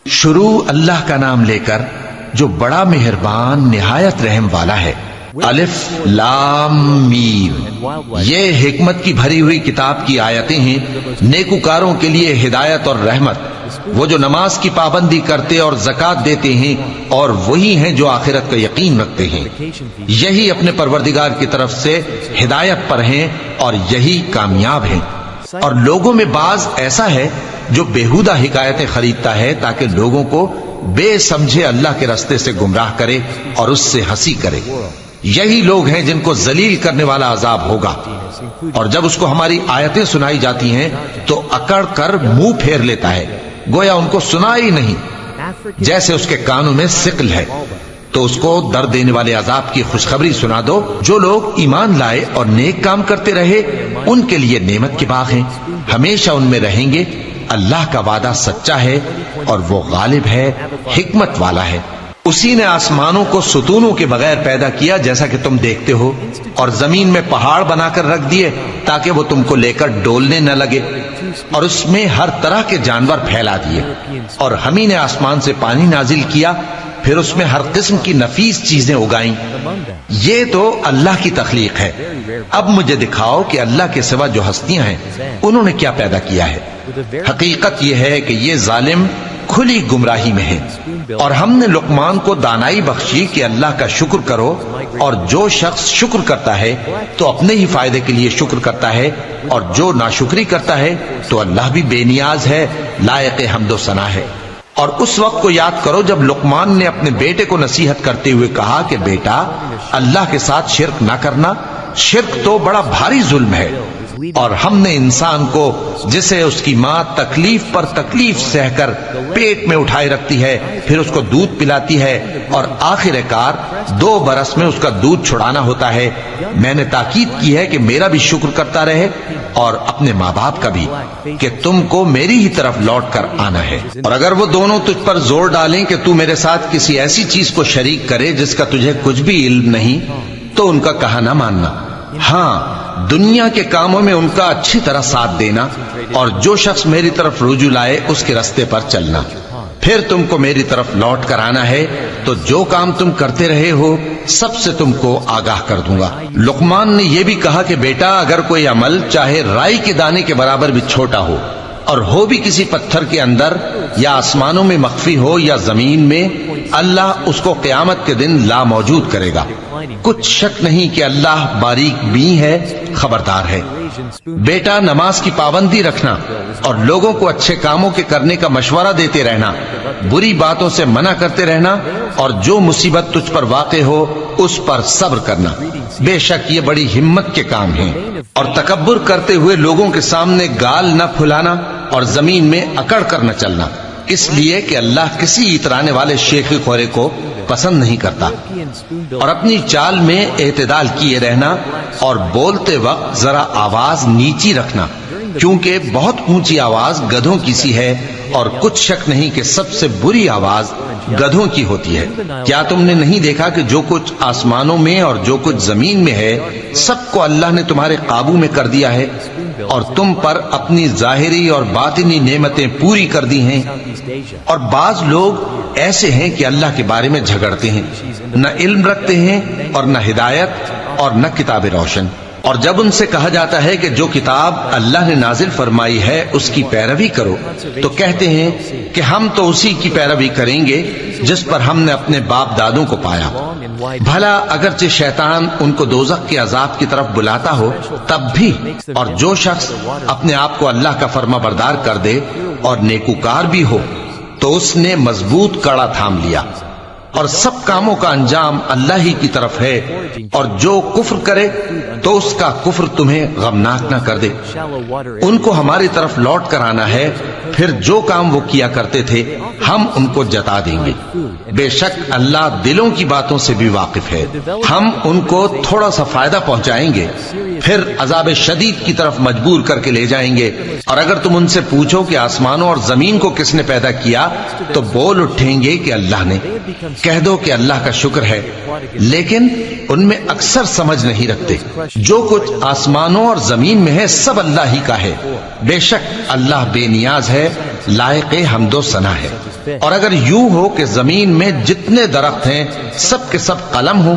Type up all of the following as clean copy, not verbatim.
شروع اللہ کا نام لے کر جو بڑا مہربان نہایت رحم والا ہے۔ الف لام میم، یہ حکمت کی بھری ہوئی کتاب کی آیتیں ہیں، نیکوکاروں کے لیے ہدایت اور رحمت، وہ جو نماز کی پابندی کرتے اور زکوٰۃ دیتے ہیں، اور وہی ہیں جو آخرت کا یقین رکھتے ہیں، یہی اپنے پروردگار کی طرف سے ہدایت پر ہیں اور یہی کامیاب ہیں۔ اور لوگوں میں بعض ایسا ہے جو بیہودہ حکایتیں خریدتا ہے تاکہ لوگوں کو بے سمجھے اللہ کے راستے سے گمراہ کرے اور اس سے ہنسی کرے، یہی لوگ ہیں جن کو ذلیل کرنے والا عذاب ہوگا۔ اور جب اس کو ہماری آیتیں سنائی جاتی ہیں تو اکڑ کر منہ پھیر لیتا ہے، گویا ان کو سنا ہی نہیں، جیسے اس کے کانوں میں ثقل ہے۔ تو اس کو درد دینے والے عذاب کی خوشخبری سنا دو۔ جو لوگ ایمان لائے اور نیک کام کرتے رہے ان کے لیے نعمت کے باغ ہیں، ہمیشہ ان میں رہیں گے۔ اللہ کا وعدہ سچا ہے اور وہ غالب ہے، حکمت والا ہے۔ اسی نے آسمانوں کو ستونوں کے بغیر پیدا کیا جیسا کہ تم دیکھتے ہو، اور زمین میں پہاڑ بنا کر رکھ دیے تاکہ وہ تم کو لے کر ڈولنے نہ لگے، اور اس میں ہر طرح کے جانور پھیلا دیے، اور ہم ہی نے آسمان سے پانی نازل کیا، پھر اس میں ہر قسم کی نفیس چیزیں اگائیں۔ یہ تو اللہ کی تخلیق ہے۔ اب مجھے دکھاؤ کہ اللہ کے سوا جو ہستیاں ہیں انہوں نے کیا پیدا کیا ہے۔ حقیقت یہ ہے کہ یہ ظالم کھلی گمراہی میں ہیں۔ اور ہم نے لقمان کو دانائی بخشی کہ اللہ کا شکر کرو، اور جو شخص شکر کرتا ہے تو اپنے ہی فائدے کے لیے شکر کرتا ہے، اور جو ناشکری کرتا ہے تو اللہ بھی بے نیاز ہے، لائق حمد و ثنا ہے۔ اور اس وقت کو یاد کرو جب لقمان نے اپنے بیٹے کو نصیحت کرتے ہوئے کہا کہ بیٹا، اللہ کے ساتھ شرک نہ کرنا، شرک تو بڑا بھاری ظلم ہے، اور ہم نے انسان کو جسے اس کی ماں تکلیف پر تکلیف سہ کر پیٹ میں اٹھائے رکھتی ہے، پھر اس کو دودھ پلاتی ہے، اور آخر کار 2 برس میں اس کا دودھ چھڑانا ہوتا ہے، میں نے تاکید کی ہے کہ میرا بھی شکر کرتا رہے اور اپنے ماں باپ کا بھی، کہ تم کو میری ہی طرف لوٹ کر آنا ہے۔ اور اگر وہ دونوں تجھ پر زور ڈالیں کہ تو میرے ساتھ کسی ایسی چیز کو شریک کرے جس کا تجھے کچھ بھی علم نہیں، تو ان کا کہا نہ ماننا، ہاں دنیا کے کاموں میں ان کا اچھی طرح ساتھ دینا، اور جو شخص میری طرف رجوع لائے اس کے راستے پر چلنا، پھر تم کو میری طرف لوٹ کر آنا ہے، تو جو کام تم کرتے رہے ہو سب سے تم کو آگاہ کر دوں گا۔ لقمان نے یہ بھی کہا کہ بیٹا، اگر کوئی عمل چاہے رائی کے دانے کے برابر بھی چھوٹا ہو، اور ہو بھی کسی پتھر کے اندر یا آسمانوں میں مخفی ہو یا زمین میں، اللہ اس کو قیامت کے دن لا موجود کرے گا۔ کچھ شک نہیں کہ اللہ باریک بین ہے، خبردار ہے۔ بیٹا، نماز کی پابندی رکھنا اور لوگوں کو اچھے کاموں کے کرنے کا مشورہ دیتے رہنا، بری باتوں سے منع کرتے رہنا، اور جو مصیبت تجھ پر واقع ہو اس پر صبر کرنا، بے شک یہ بڑی ہمت کے کام ہیں۔ اور تکبر کرتے ہوئے لوگوں کے سامنے گال نہ پھلانا اور زمین میں اکڑ کر نہ چلنا، اس لیے کہ اللہ کسی اترانے والے شیخی خورے کو پسند نہیں کرتا۔ اور اپنی چال میں اعتدال کیے رہنا، اور بولتے وقت ذرا آواز نیچی رکھنا، کیونکہ بہت اونچی آواز گدھوں کی سی ہے، اور کچھ شک نہیں کہ سب سے بری آواز گدھوں کی ہوتی ہے۔ کیا تم نے نہیں دیکھا کہ جو کچھ آسمانوں میں اور جو کچھ زمین میں ہے سب کو اللہ نے تمہارے قابو میں کر دیا ہے، اور تم پر اپنی ظاہری اور باطنی نعمتیں پوری کر دی ہیں۔ اور بعض لوگ ایسے ہیں کہ اللہ کے بارے میں جھگڑتے ہیں، نہ علم رکھتے ہیں اور نہ ہدایت اور نہ کتاب روشن۔ اور جب ان سے کہا جاتا ہے کہ جو کتاب اللہ نے نازل فرمائی ہے اس کی پیروی کرو، تو کہتے ہیں کہ ہم تو اسی کی پیروی کریں گے جس پر ہم نے اپنے باپ دادوں کو پایا۔ بھلا اگرچہ شیطان ان کو دوزخ کے عذاب کی طرف بلاتا ہو تب بھی، اور جو شخص اپنے آپ کو اللہ کا فرما بردار کر دے اور نیکوکار بھی ہو تو اس نے مضبوط کڑا تھام لیا، اور سب کاموں کا انجام اللہ ہی کی طرف ہے۔ اور جو کفر کرے تو اس کا کفر تمہیں غمناک نہ کر دے۔ ان کو ہماری طرف لوٹ کر آنا ہے، پھر جو کام وہ کیا کرتے تھے ہم ان کو جتا دیں گے۔ بے شک اللہ دلوں کی باتوں سے بھی واقف ہے۔ ہم ان کو تھوڑا سا فائدہ پہنچائیں گے، پھر عذاب شدید کی طرف مجبور کر کے لے جائیں گے۔ اور اگر تم ان سے پوچھو کہ آسمانوں اور زمین کو کس نے پیدا کیا، تو بول اٹھیں گے کہ اللہ نے، کہہ دو کہ اللہ کا شکر ہے، لیکن ان میں اکثر سمجھ نہیں رکھتے۔ جو کچھ آسمانوں اور زمین میں ہے سب اللہ ہی کا ہے، بے شک اللہ بے نیاز ہے، لائق حمد و ثنا ہے۔ اور اگر یوں ہو کہ زمین میں جتنے درخت ہیں سب کے سب قلم ہو،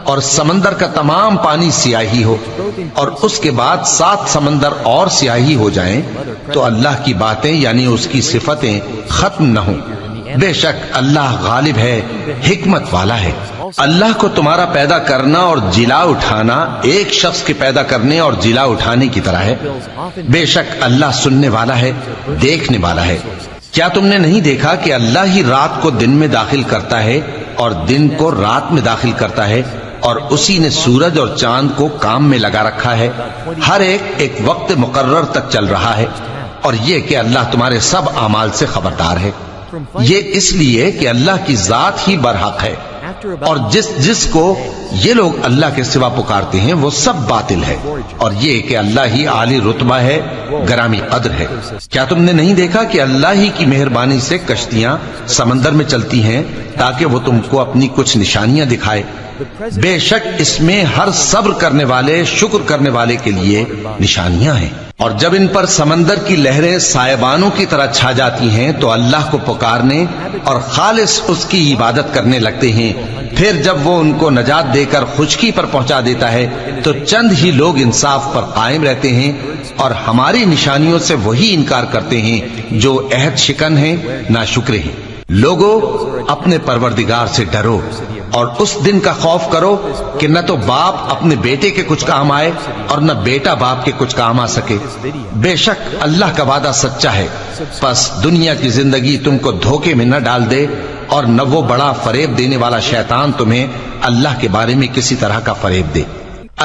اور سمندر کا تمام پانی سیاہی ہو، اور اس کے بعد 7 سمندر اور سیاہی ہو جائیں، تو اللہ کی باتیں یعنی اس کی صفتیں ختم نہ ہوں۔ بے شک اللہ غالب ہے، حکمت والا ہے۔ اللہ کو تمہارا پیدا کرنا اور جلا اٹھانا ایک شخص کے پیدا کرنے اور جلا اٹھانے کی طرح ہے۔ بے شک اللہ سننے والا ہے، دیکھنے والا ہے۔ کیا تم نے نہیں دیکھا کہ اللہ ہی رات کو دن میں داخل کرتا ہے اور دن کو رات میں داخل کرتا ہے، اور اسی نے سورج اور چاند کو کام میں لگا رکھا ہے، ہر ایک وقت مقرر تک چل رہا ہے، اور یہ کہ اللہ تمہارے سب اعمال سے خبردار ہے۔ یہ اس لیے کہ اللہ کی ذات ہی برحق ہے، اور جس کو یہ لوگ اللہ کے سوا پکارتے ہیں وہ سب باطل ہے، اور یہ کہ اللہ ہی عالی رتبہ ہے، گرامی قدر ہے۔ کیا تم نے نہیں دیکھا کہ اللہ ہی کی مہربانی سے کشتیاں سمندر میں چلتی ہیں تاکہ وہ تم کو اپنی کچھ نشانیاں دکھائے؟ بے شک اس میں ہر صبر کرنے والے، شکر کرنے والے کے لیے نشانیاں ہیں۔ اور جب ان پر سمندر کی لہریں سائبانوں کی طرح چھا جاتی ہیں تو اللہ کو پکارنے اور خالص اس کی عبادت کرنے لگتے ہیں، پھر جب وہ ان کو نجات دے کر خشکی پر پہنچا دیتا ہے تو چند ہی لوگ انصاف پر قائم رہتے ہیں، اور ہماری نشانیوں سے وہی انکار کرتے ہیں جو عہد شکن ہیں، ناشکرے ہیں۔ لوگو اپنے پروردگار سے ڈرو اور اس دن کا خوف کرو کہ نہ تو باپ اپنے بیٹے کے کچھ کام آئے اور نہ بیٹا باپ کے کچھ کام آ سکے۔ بے شک اللہ کا وعدہ سچا ہے، پس دنیا کی زندگی تم کو دھوکے میں نہ ڈال دے، اور نہ وہ بڑا فریب دینے والا شیطان تمہیں اللہ کے بارے میں کسی طرح کا فریب دے۔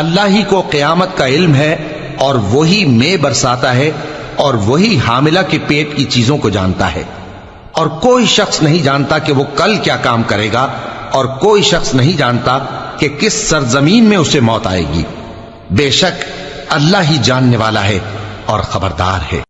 اللہ ہی کو قیامت کا علم ہے، اور وہی مے برساتا ہے، اور وہی حاملہ کے پیٹ کی چیزوں کو جانتا ہے، اور کوئی شخص نہیں جانتا کہ وہ کل کیا کام کرے گا، اور کوئی شخص نہیں جانتا کہ کس سرزمین میں اسے موت آئے گی۔ بے شک اللہ ہی جاننے والا ہے اور خبردار ہے۔